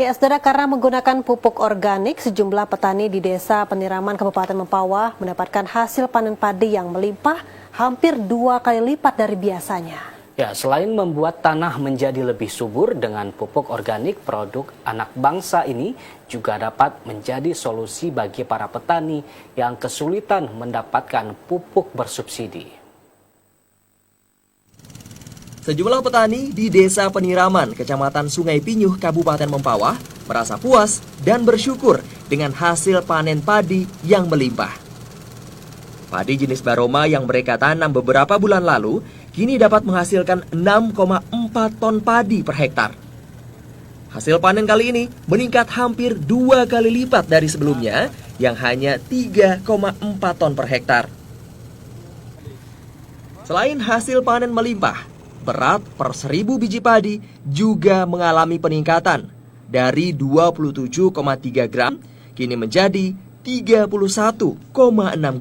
Ya, saudara, karena menggunakan pupuk organik, sejumlah petani di Desa Peniraman, Kabupaten Mempawah mendapatkan hasil panen padi yang melimpah hampir 2 kali lipat dari biasanya. Ya, selain membuat tanah menjadi lebih subur dengan pupuk organik, produk anak bangsa ini juga dapat menjadi solusi bagi para petani yang kesulitan mendapatkan pupuk bersubsidi. Sejumlah petani di Desa Peniraman, Kecamatan Sungai Pinyuh, Kabupaten Mempawah, merasa puas dan bersyukur dengan hasil panen padi yang melimpah. Padi jenis Baroma yang mereka tanam beberapa bulan lalu, kini dapat menghasilkan 6,4 ton padi per hektar. Hasil panen kali ini meningkat hampir 2 kali lipat dari sebelumnya, yang hanya 3,4 ton per hektar. Selain hasil panen melimpah, berat per 1.000 biji padi juga mengalami peningkatan dari 27,3 gram kini menjadi 31,6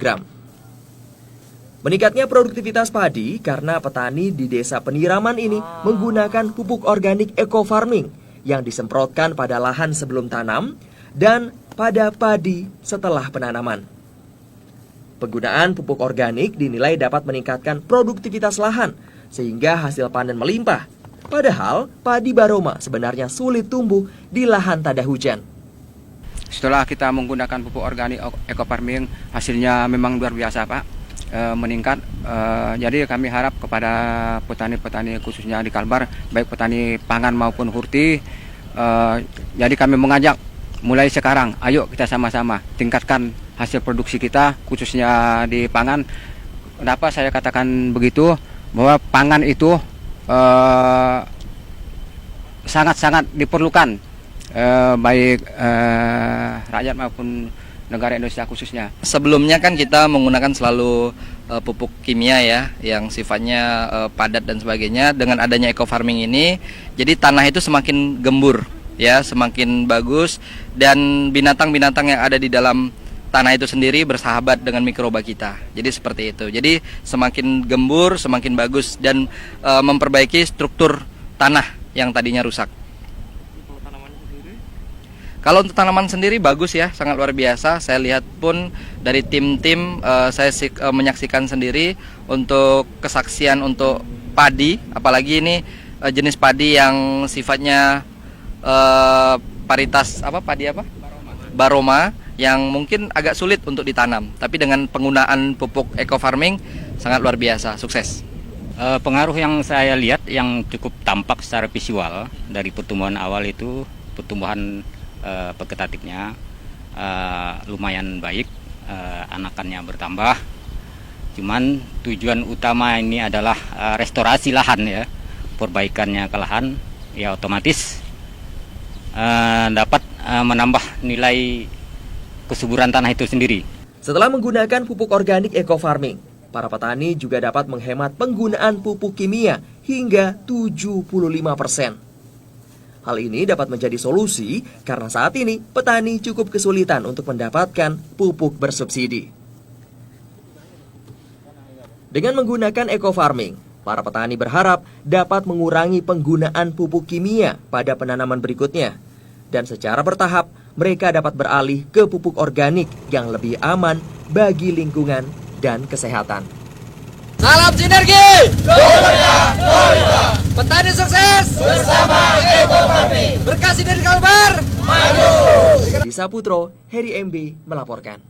gram. Meningkatnya produktivitas padi karena petani di Desa Peniraman ini menggunakan pupuk organik eco farming yang disemprotkan pada lahan sebelum tanam dan pada padi setelah penanaman. Penggunaan pupuk organik dinilai dapat meningkatkan produktivitas lahan sehingga hasil panen melimpah. Padahal padi Baroma sebenarnya sulit tumbuh di lahan tak ada hujan. Setelah kita menggunakan pupuk organik eco farming, hasilnya memang luar biasa, Pak. Meningkat. Jadi kami harap kepada petani-petani khususnya di Kalbar, baik petani pangan maupun hurti, jadi kami mengajak mulai sekarang, ayo kita sama-sama tingkatkan hasil produksi kita khususnya di pangan. Kenapa saya katakan begitu? Bahwa pangan itu sangat-sangat diperlukan baik rakyat maupun negara Indonesia khususnya. Sebelumnya kan kita menggunakan selalu pupuk kimia ya, yang sifatnya padat dan sebagainya. Dengan adanya eco farming ini, jadi tanah itu semakin gembur ya, semakin bagus, dan binatang-binatang yang ada di dalam tanah itu sendiri bersahabat dengan mikroba kita. Jadi seperti itu. Jadi semakin gembur, semakin bagus, dan memperbaiki struktur tanah yang tadinya rusak. Kalau untuk tanaman sendiri bagus ya, sangat luar biasa. Saya lihat pun dari tim-tim, saya menyaksikan sendiri untuk kesaksian untuk padi, apalagi ini jenis padi yang sifatnya paritas padi Baroma, yang mungkin agak sulit untuk ditanam, tapi dengan penggunaan pupuk eco farming sangat luar biasa, sukses. Pengaruh yang saya lihat yang cukup tampak secara visual dari pertumbuhan awal itu, pertumbuhan vegetatifnya lumayan baik, anakannya bertambah. Cuman tujuan utama ini adalah restorasi lahan ya, perbaikannya ke lahan, ya otomatis dapat menambah nilai kesuburan tanah itu sendiri. Setelah menggunakan pupuk organik eco farming, para petani juga dapat menghemat penggunaan pupuk kimia hingga 75%. Hal ini dapat menjadi solusi karena saat ini petani cukup kesulitan untuk mendapatkan pupuk bersubsidi. Dengan menggunakan eco farming, para petani berharap dapat mengurangi penggunaan pupuk kimia pada penanaman berikutnya. Dan secara bertahap, mereka dapat beralih ke pupuk organik yang lebih aman bagi lingkungan dan kesehatan. Salam sinergi! Petani sukses! Bersama Eco Farming! Berkah dari Kalbar! Maju! Di Saputro, Heri MB melaporkan.